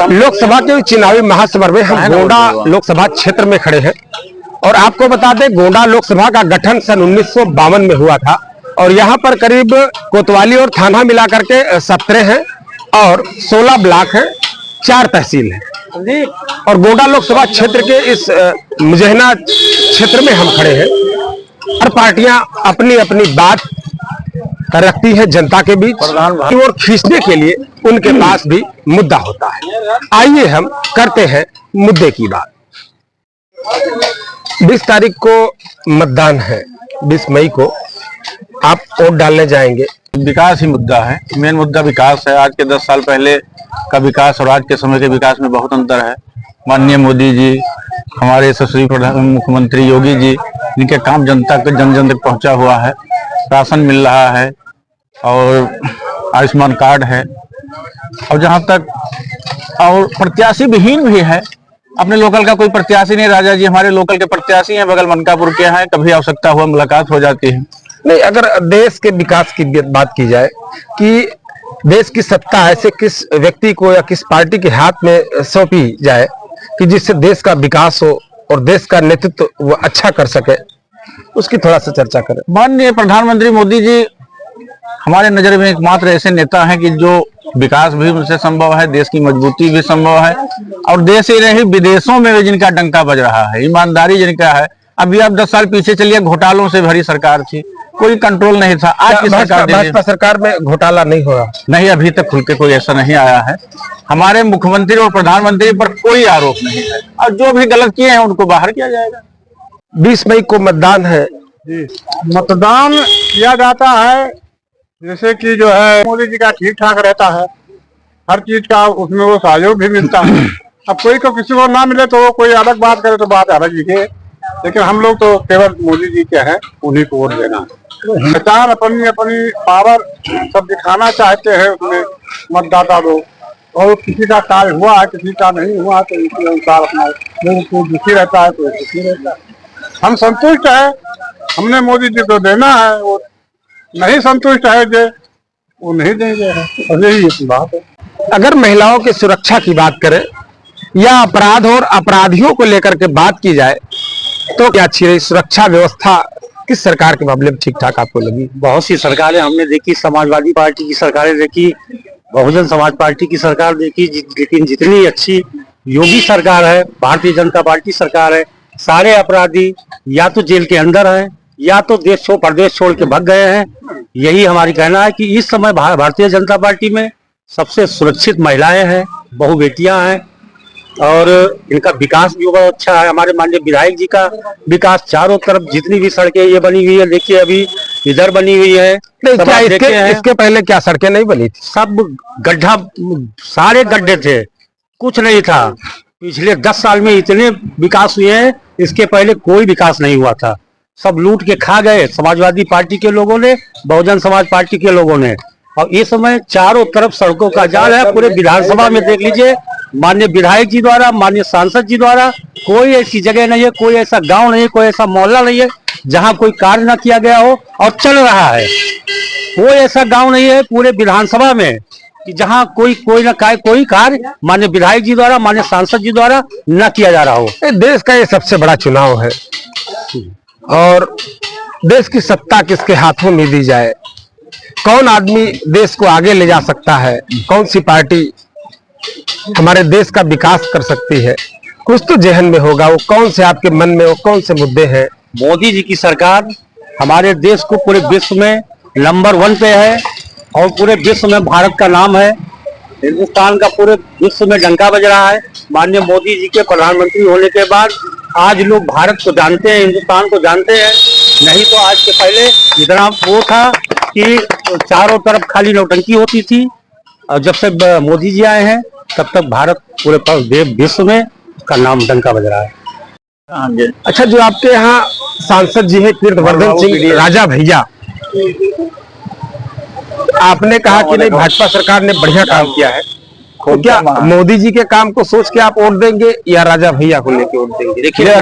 लोकसभा के चुनावी महासमर में हम गोंडा लोकसभा क्षेत्र में खड़े हैं और आपको बता दें गोंडा लोकसभा का गठन सन 1952 में हुआ था और यहाँ पर करीब कोतवाली और थाना मिलाकर के 17 हैं और 16 ब्लॉक हैं, 4 तहसील हैं और गोंडा लोकसभा क्षेत्र के इस मुजहना क्षेत्र में हम खड़े हैं। हर पार्टियां अपनी अपनी बात रखती है जनता के बीच और खींचने के लिए उनके पास भी मुद्दा होता है। आइए हम करते हैं मुद्दे की बात। 20 तारीख को मतदान है, 20 मई को आप वोट डालने जाएंगे। विकास ही मुद्दा है, मेन मुद्दा विकास है। आज के 10 साल पहले का विकास और आज के समय के विकास में बहुत अंतर है। माननीय मोदी जी, हमारे यशस्वी मुख्यमंत्री योगी जी, इनके काम जनता के जन जन तक पहुंचा हुआ है। राशन मिल रहा है और आयुष्मान कार्ड है और जहां तक और प्रत्याशी विहीन भी है। अपने लोकल का कोई प्रत्याशी नहीं। राजा जी हमारे लोकल के प्रत्याशी हैं, बगल मनकापुर के हैं, कभी आवश्यकता हुआ मुलाकात हो जाती है। नहीं, अगर देश के विकास की बात की जाए कि देश की सत्ता ऐसे किस व्यक्ति को या किस पार्टी के हाथ में सौंपी जाए कि जिससे देश का विकास हो और देश का नेतृत्व वो अच्छा कर सके, उसकी थोड़ा सा चर्चा करें। माननीय प्रधानमंत्री मोदी जी हमारे नजर में एकमात्र ऐसे नेता हैं कि जो विकास भी उनसे संभव है, देश की मजबूती भी संभव है और देश ही नहीं विदेशों में भी जिनका डंका बज रहा है, ईमानदारी जिनका है। अभी आप 10 साल पीछे चलिए, घोटालों से भरी सरकार थी, कोई कंट्रोल नहीं था। आज की भाजपा सरकार में घोटाला नहीं हुआ? नहीं, अभी तक खुल के कोई ऐसा नहीं आया है। हमारे मुख्यमंत्री और प्रधानमंत्री पर कोई आरोप नहीं है और जो भी गलत किए हैं उनको बाहर किया जाएगा। 20 मई को मतदान है। मतदान किया जाता है जैसे कि जो है मोदी जी का ठीक ठाक रहता है, हर चीज का उसमें वो सहयोग भी मिलता है। अब कोई को किसी को ना मिले तो वो कोई अलग बात करे तो बात अलग ही है, लेकिन हम लोग तो केवल मोदी जी के हैं, उन्हीं को वोट देना है। सरकार अपनी अपनी पावर सब दिखाना चाहते हैं उसमें मतदाता लोग, और किसी का कार्य हुआ है किसी का नहीं हुआ तो इसके अनुसार अपना कोई दुखी रहता है कोई दुखी रहता है। हम संतुष्ट है, हमने मोदी जी को देना है, वो नहीं संतुष्ट है जो वो नहीं देंगे, यही बात है। अगर महिलाओं की सुरक्षा की बात करें या अपराध और अपराधियों को लेकर के बात की जाए तो क्या अच्छी रही सुरक्षा व्यवस्था? किस सरकार के मामले में ठीक ठाक आपको लगी? बहुत सी सरकारें हमने देखी, समाजवादी पार्टी की सरकारें देखी, बहुजन समाज पार्टी की सरकार देखी, लेकिन जितनी अच्छी योगी सरकार है, भारतीय जनता पार्टी सरकार है, सारे अपराधी या तो जेल के अंदर हैं या तो प्रदेश छोड़ के भाग गए हैं। यही हमारी कहना है कि इस समय भारतीय जनता पार्टी में सबसे सुरक्षित महिलाएं हैं, बहु बेटियां हैं और इनका विकास भी बहुत अच्छा है। हमारे माननीय विधायक जी का विकास, चारों तरफ जितनी भी सड़कें ये बनी हुई है, देखिए अभी इधर बनी हुई है। इसके पहले क्या सड़कें नहीं बनी थी? सब गड्ढा, सारे गड्ढे थे, कुछ नहीं था। पिछले 10 साल में इतने विकास हुए हैं, इसके पहले कोई विकास नहीं हुआ था। सब लूट के खा गए समाजवादी पार्टी के लोगों ने, बहुजन समाज पार्टी के लोगों ने। और इस समय चारों तरफ सड़कों का जाल है। पूरे विधानसभा में देख लीजिए, माननीय विधायक जी द्वारा, माननीय सांसद जी द्वारा कोई ऐसी जगह नहीं है, कोई ऐसा गांव नहीं है, कोई ऐसा मोहल्ला नहीं है जहां कोई कार्य ना किया गया हो और चल रहा है। कोई ऐसा गांव नहीं है पूरे विधानसभा में कि जहां कोई ना कोई कार्य माननीय विधायक जी द्वारा, माननीय सांसद जी द्वारा न किया जा रहा हो। देश का ये सबसे बड़ा चुनाव है और देश की सत्ता किसके हाथों में दी जाए, कौन आदमी देश को आगे ले जा सकता है, कौन सी पार्टी हमारे देश का विकास कर सकती है, कुछ तो जहन में होगा। वो कौन से आपके मन में वो कौन से मुद्दे हैं? मोदी जी की सरकार हमारे देश को पूरे विश्व में नंबर 1 पे है और पूरे विश्व में भारत का नाम है। हिंदुस्तान का पूरे विश्व में डंका बज रहा है। माननीय मोदी जी के प्रधानमंत्री होने के बाद आज लोग भारत को जानते हैं, हिंदुस्तान को जानते हैं। नहीं तो आज के पहले इतना वो था कि चारों तरफ खाली नौटंकी होती थी और जब से मोदी जी आए हैं तब तक भारत पूरे विश्व में का नाम डंका बज रहा है। अच्छा, जो आपके यहाँ सांसद जी है कीर्तिवर्धन सिंह राजा भैया, आपने कहा कि नहीं भाजपा सरकार ने बढ़िया काम किया है, तो क्या मोदी जी के काम को सोच के आप वोट देंगे या राजा भैया को लेके वोट देंगे? देखिए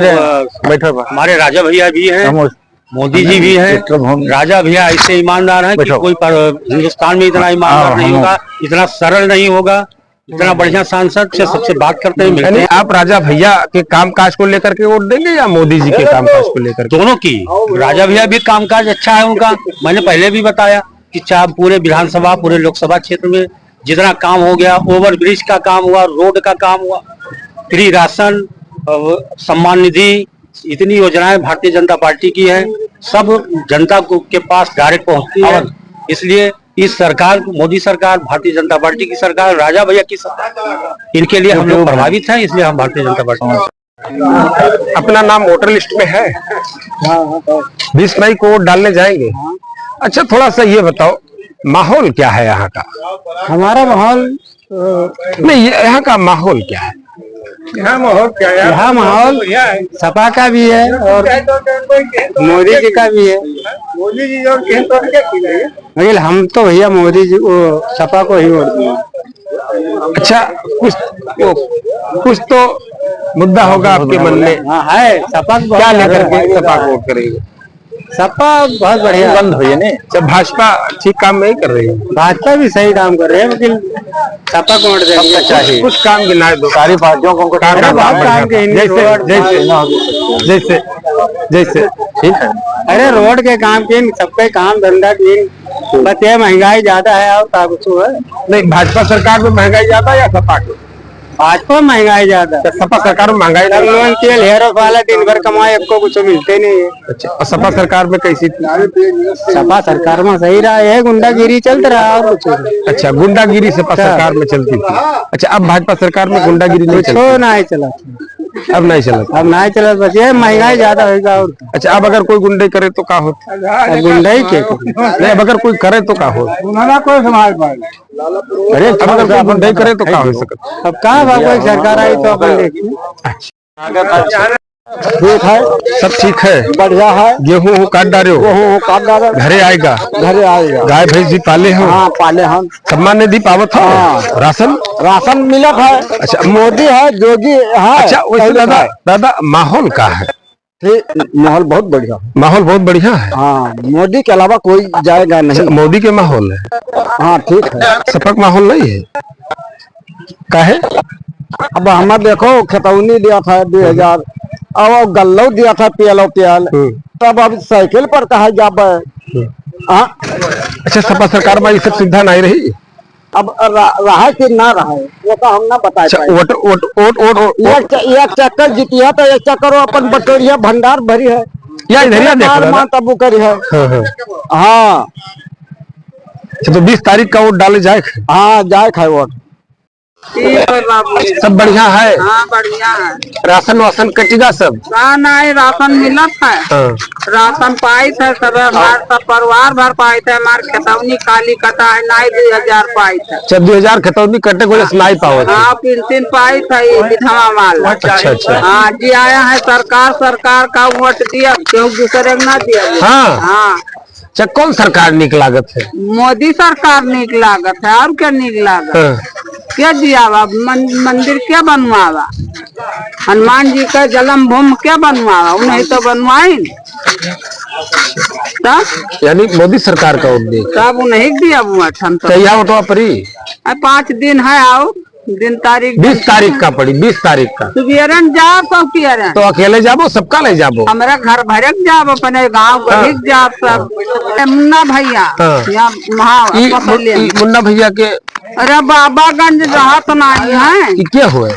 हमारे राजा भैया भी हैं, मोदी जी भी हैं। राजा भैया ऐसे ईमानदार हैं कि कोई हिंदुस्तान में इतना ईमानदार नहीं होगा, इतना सरल नहीं होगा इतना बढ़िया सांसद से सबसे बात करते हैं, मिलते यानी हैं। आप राजा भैया के कामकाज को लेकर के वोट देंगे या मोदी जी के कामकाज को लेकर के? दोनों की। राजा भैया भी कामकाज अच्छा है उनका, मैंने पहले भी बताया कि चाहे पूरे विधानसभा पूरे लोकसभा क्षेत्र में जितना काम हो गया, ओवर ब्रिज का काम हुआ, रोड का काम हुआ, फ्री राशन, सम्मान निधि, इतनी योजनाएं भारतीय जनता पार्टी की है, सब जनता के पास डायरेक्ट पहुंचती है। इसलिए इस सरकार, मोदी सरकार, भारतीय जनता पार्टी की सरकार, राजा भैया की सरकार, इनके लिए हम लोग प्रभावित हैं, इसलिए हम भारतीय जनता पार्टी। अपना नाम वोटर लिस्ट में है? 20 मई को वोट डालने जाएंगे? अच्छा, थोड़ा सा ये बताओ, माहौल क्या है यहाँ का? हमारा माहौल नहीं, यहाँ का माहौल क्या है? यहाँ माहौल क्या है? यहाँ माहौल सपा का भी है और मोदी जी का भी है। मोदी जी और लेकिन हम तो भैया मोदी जी को, सपा को ही वोट देंगे। अच्छा, कुछ तो मुद्दा होगा आपके मन में? हाँ है, सपा क्या लेकर के सपा को वोट करेंगे? सपा बहुत बढ़िया बंद हुई है। जब भाजपा ठीक काम नहीं कर रही है, भाजपा भी सही काम कर रहे हैं, लेकिन सपा को वोट देंगे। चाहिए कुछ काम गिनाए दो। सारी पार्टियों को उनको काम जैसे जैसे ठीक है। अरे रोड के काम की, सबके काम धंधा की, बस ये महंगाई ज्यादा है और का कुछ है नहीं। भाजपा सरकार में महंगाई ज्यादा या सपा की? भाजपा महंगाई ज्यादा। सपा सरकार में महंगाई सब लोगों तेल हेरो वाला दिन भर कमाए, आपको कुछ मिलते नहीं है। अच्छा, और सपा सरकार में कैसी थी? सपा सरकार में सही रहा है, गुंडागिरी चलता रहा और कुछ नहीं। अच्छा, गुंडागिरी सपा सरकार में चलती थी। अच्छा, अब भाजपा सरकार में गुंडागिरी नहीं चलती? नहीं चला, अब नहीं चला। अब नहीं चला, बस ये महंगाई ज्यादा होगा। और अच्छा, अब अगर कोई गुंडाई करे तो क्या होता? गुंडाई के नहीं, अब अगर कोई करे तो क्या हो? कोई समाज पाए। अरे, अब अगर कोई गुंडाई करे तो क्या हो सकता? अब कहा कोई सरकार आई तो अपन देखिए। ठीक है, सब ठीक है, बढ़िया है। गेहूँ काट डाले हो? काट डाला, घरे आएगा? घरे आएगा। गाय भैंस जी पाले हो? हाँ पाले हम। सम्मान निधि पावत हो? राशन राशन मिला है। अच्छा, मोदी है, जोगी है। अच्छा, वैसे दादा माहौल का है? ठीक, माहौल बहुत बढ़िया। माहौल बहुत बढ़िया है। हाँ, मोदी के अलावा कोई जाएगा नहीं। मोदी के माहौल है? हाँ ठीक है। सपा का माहौल नहीं है? काहे? अब हमें देखो, खतौनी दिया था 2000, अब गल्लो दिया था पियलो पियल, तब अब साइकिल पर कहा जाबे। अच्छा, सपा सरकार में ये सब सुविधा नहीं रही? अब रहा कि ना रहा, वो तो हम ना बताए। एक चक्कर जीतिया तो एक चक्कर अपन बटोरिया भंडार भरी है या इधर देखो तब करी है। हाँ, तो 20 तारीख का वोट डाले जाए? हाँ जाए खाए वोट। सब बढ़िया है? हाँ बढ़िया है। राशन वासन कटेगा सब? नहीं, राशन मिलत है। राशन पाई थे सब, हमारे सब परिवार भर पाई थे। हमारे खतौनी खाली कटा है, नहीं 2000 पाई थे। अच्छा, 2000 खतौनी कटे को नहीं पाओ? हाँ, पेंशन पाई था ये विधवा वाला। अच्छा। हाँ जी, आया है सरकार का वोट दिया, क्यों दूसरे ना दिया। हाँ। अच्छा, कौन सरकार निक लागत है? मोदी सरकार निक लागत है, और क्या निक लागत? क्या दियावा? मंदिर क्या बनवावा? हनुमान जी का जन्म भूमि क्या बनवावा? उन्हें तो बनवाई। यानी मोदी सरकार का वोट दे? तब उन्हें दिया वोट हम तो। क्या वोटवा पड़ी? 5 दिन है, आओ दिन तारीख 20 तारीख का पड़ी। 20 तारीख का सुबेरन जाओ तो अकेले जाबो सबका ले जाबो? हमारा घर भरक जाब, अपने गाँव भरक जाब सब। मुन्ना भैया मुन्ना भैया के? अरे बाबागंज राहत नहीं है। क्या हुए?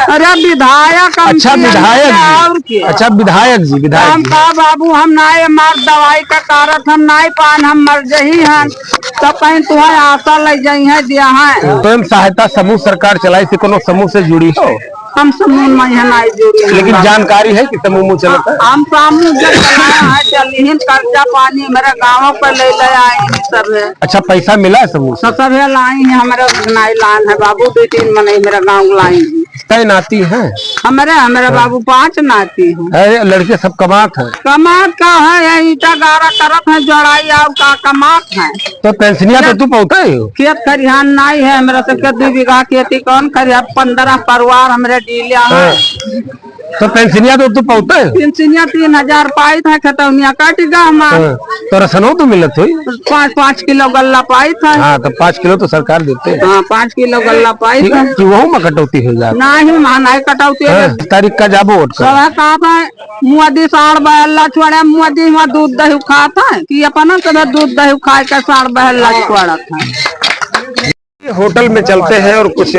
अरे विधायक। अच्छा, विधायक जी। अच्छा, विधायक जी। हम का बाबू, हम नाय मार दवाई का कारत, हम नाय पान, हम मर जही हैं तो कहीं तुम्हारे आशा लग जाई है दिया है। स्वयं सहायता समूह सरकार चलाई थी, कोनो समूह से जुड़ी हो? हम समूह में नहीं जुड़ी, लेकिन जानकारी है कि समूह चलता है? हम समूह है, चली कर्जा पानी मेरे गाँव पर ले आए सब है। अच्छा, पैसा मिला है समूह से? सब लाई है, हमारे लान है बाबू, 2-3 महीने मेरा गाँव लाई। कई नाती है हमारे बाबू? 5 नाती है। लड़के सब कमात है? कमात का है, ईटा गारा करत है, जोड़ाई और का कमात है। तो पेंशनिया तो तू पहुँचा ही हो? खेत खरिहान नहीं है हमारा, से 2 बीघा खेती कौन खरिया? 15 परिवार हमारे डीलिया है। तो पेंशनिया तो पहुँचता है। पेंशनिया 3000 पाई था, खतौनिया कट गया हमारा। तो रसनो तो मिलत हुई। 5 किलो गल्ला पाई था। हाँ तो 5 किलो तो सरकार देते हैं। हाँ 5 किलो गल्ला पाई था। कि वहू में कटौती हो जाती नहीं महंगाई कटौती है। तारीख का जाबो वोट कर। सब कहा था मोदी साड़ बहल्ला छोड़ा, मोदी वहाँ दूध दही खाता है कि अपना सब दूध दही खाए का साड़ बहल्ला छोड़ा था। होटल में चलते हैं और कुछ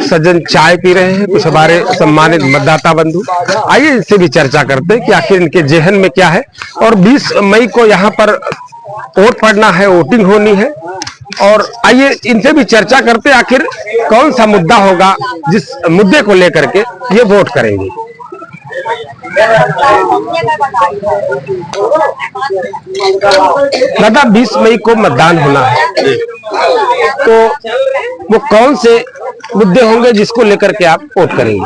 सज्जन चाय पी रहे हैं, कुछ हमारे सम्मानित मतदाता बंधु। आइए इनसे भी चर्चा करते हैं कि आखिर इनके जेहन में क्या है। और 20 मई को यहाँ पर वोट पड़ना है, वोटिंग होनी है। और आइए इनसे भी चर्चा करते हैं आखिर कौन सा मुद्दा होगा जिस मुद्दे को लेकर के ये वोट करेंगे। दादा 20 मई को मतदान होना है, तो वो कौन से मुद्दे होंगे जिसको लेकर के आप वोट करेंगे?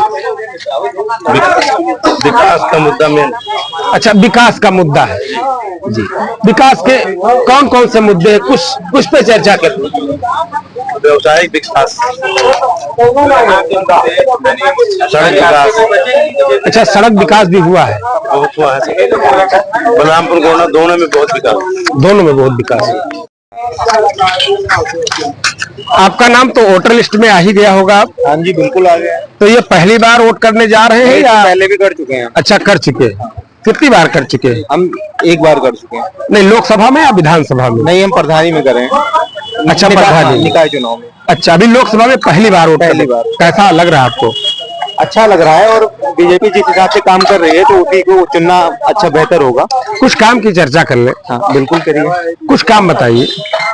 विकास का मुद्दा में। अच्छा, विकास का मुद्दा है जी। विकास के कौन कौन से मुद्दे हैं, कुछ पे चर्चा करते हैं। व्यवसायिक विकास, सड़क विकास। अच्छा, सड़क विकास भी हुआ है। बहुत हुआ है। बलरामपुर गोंडा दोनों में बहुत विकास। दोनों में बहुत विकास है। आपका नाम तो वोटर लिस्ट में आ ही गया होगा। हाँ जी बिल्कुल आ गया। तो ये पहली बार वोट करने जा रहे हैं या पहले भी कर चुके हैं? अच्छा, कर चुके हैं। कितनी बार कर चुके हैं? हम एक बार कर चुके हैं। नहीं, लोकसभा में या विधानसभा में? नहीं, हम प्रधानी में करें। अच्छा, प्रधानी निकाय चुनाव में। अच्छा, अभी लोकसभा में पहली बार वोट। पहली बार। कैसा लग रहा है आपको? अच्छा लग रहा है, और बीजेपी जिस हिसाब से काम कर रही है तो उसी को चुनना अच्छा बेहतर होगा। कुछ काम की चर्चा कर ले। हाँ बिल्कुल करिए। कुछ काम बताइए।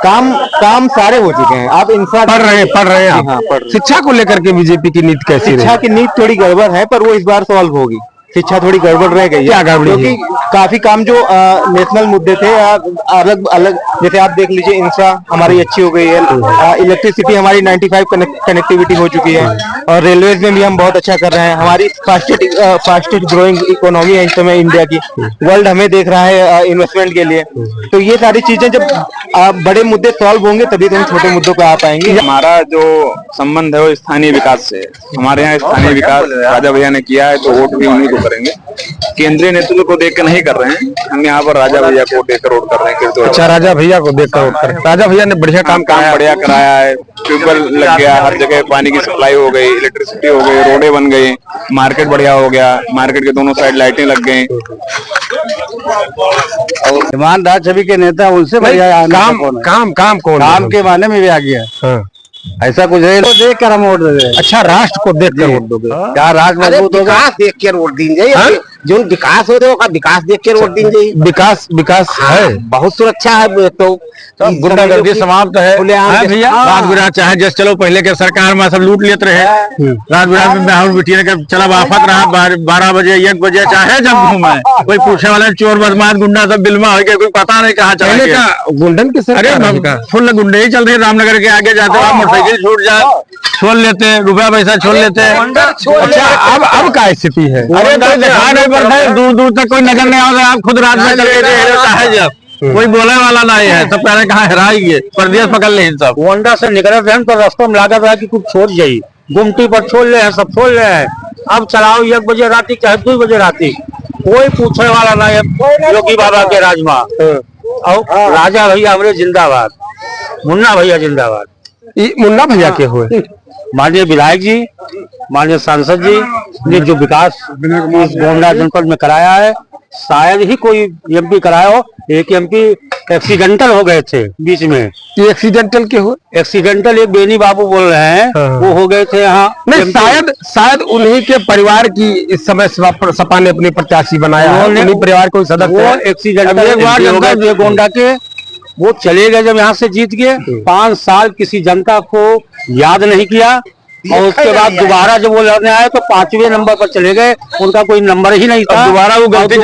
काम सारे हो चुके हैं। आप इंफ्रा पढ़ रहे हैं आप? हाँ, पढ़ रहे हैं। शिक्षा को लेकर के बीजेपी की नीति कैसी शिक्षा रही? की नीति थोड़ी गड़बड़ है, पर वो इस बार सॉल्व होगी। शिक्षा थोड़ी गड़बड़ रह गई है। क्या गड़बड़ी है? क्योंकि काफी काम जो नेशनल मुद्दे थे अलग अलग, जैसे आप देख लीजिए इंफ्रा हमारी अच्छी हो गई है, इलेक्ट्रिसिटी हमारी 95 कनेक्टिविटी हो चुकी है, और रेलवेज में भी हम बहुत अच्छा कर रहे हैं। हमारी फास्टेस्ट ग्रोइंग इकोनॉमी है इस समय इंडिया की। वर्ल्ड हमें देख रहा है इन्वेस्टमेंट के लिए। तो ये सारी चीजें जब बड़े मुद्दे सॉल्व होंगे तभी तो हम छोटे मुद्दों पे आ पाएंगे। हमारा जो संबंध है वो स्थानीय विकास से। हमारे यहाँ स्थानीय विकास राजा भैया ने किया है, तो वोट भी उन्हीं को करेंगे। केंद्रीय नेतृत्व को देख कर नहीं कर रहे हैं, हम यहाँ पर राजा भैया को देकर वोट कर रहे हैं। अच्छा, राजा भैया को देखकर वोट कर। राजा भैया ने बढ़िया काम बढ़िया कराया है। ट्यूबवेल लग गया, हर जगह पानी की सप्लाई हो गई, इलेक्ट्रिसिटी हो गई, रोडे बन गई, मार्केट बढ़िया हो गया, मार्केट के दोनों साइड लाइटें लग गई। और ईमानदार छवि के नेता उनसे बढ़िया काम कौन के माने में भी आ गया। हाँ। ऐसा कुछ है तो देख कर हम वोट दे दें। अच्छा, राष्ट्र को देख कर वोट दोगे? क्या राष्ट्र मजबूत होगा? विकास देख के वोट दीजिए। जो विकास हो रहा विकास देख के वोट दीजिए। विकास है, बहुत सुरक्षा है। तो गुंडागर्दी समाप्त है भैया। राज विराज चाहे जैसे चलो, पहले के सरकार में सब लूट लेते रहे। राज विराज में राहुल बिटिया ने चला आफत रहा, 12 बजे 1 बजे चाहे जब घूमे, कोई पूछे वाले चोर बदमाश गुंडा सब बिल्मा हो गया, कोई पता नहीं कहाँ चला गया। गुंडन के अरे फुल गुंडे ही चल रहे। रामनगर के आगे जाते हैं, मोटरसाइकिल छूट जाए, छोड़ लेते हैं, रुपया पैसा छोड़ लेते हैं। अच्छा, अब क्या स्थिति है? अरे दिखा नहीं पड़ता है, दूर दूर तक कोई नजर नहीं आता। आप खुद रात में चले गए, जब कोई बोलने वाला नहीं है, सब पहले कहाँ हेराएंगे, परदेश पकड़ ले। सब गोंडा से निकले थे तो रास्ते में लागत है कि कुछ छोड़ जाइए, गुमटी पर छोड़ ले हैं, सब छोड़ ले हैं। अब चलाओ 1 बजे राती चाहे 2 बजे राती, कोई पूछने वाला नहीं है। योगी बाबा के राजमा और राजा भैया हमारे जिंदाबाद, मुन्ना भैया जिंदाबाद। मुन्ना भैया के हुए माननीय विधायक जी, माननीय सांसद जी ने जो विकास इस गोंडा जनपद में कराया है, शायद ही कोई एमपी कराया हो। एक एमपी एक्सीडेंटल हो गए थे बीच में। ये एक्सीडेंटल के हुए? एक्सीडेंटल एक बेनी बाबू बोल रहे हैं, वो हो गए थे यहाँ। नहीं, शायद उन्हीं के परिवार की इस समय सपा ने अपनी प्रत्याशी बनाया है, उन्हीं परिवार को सदस्य। एक्सीडेंटल गोंडा के वो चले गए जब यहाँ से जीत गए। 5 साल किसी जनता को याद नहीं किया, और उसके बाद दोबारा जब वो लड़ने आए तो 5वें नंबर पर चले गए। उनका कोई नंबर ही नहीं था। दोबारा वो गलती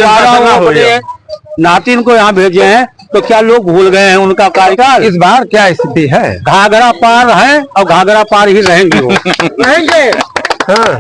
नातिन को यहाँ भेजे हैं, तो क्या लोग भूल गए हैं उनका कार्यकाल? इस बार क्या स्थिति है? घाघरा पार है और घाघरा पार ही रहेंगे वो। रहेंगे। हाँ।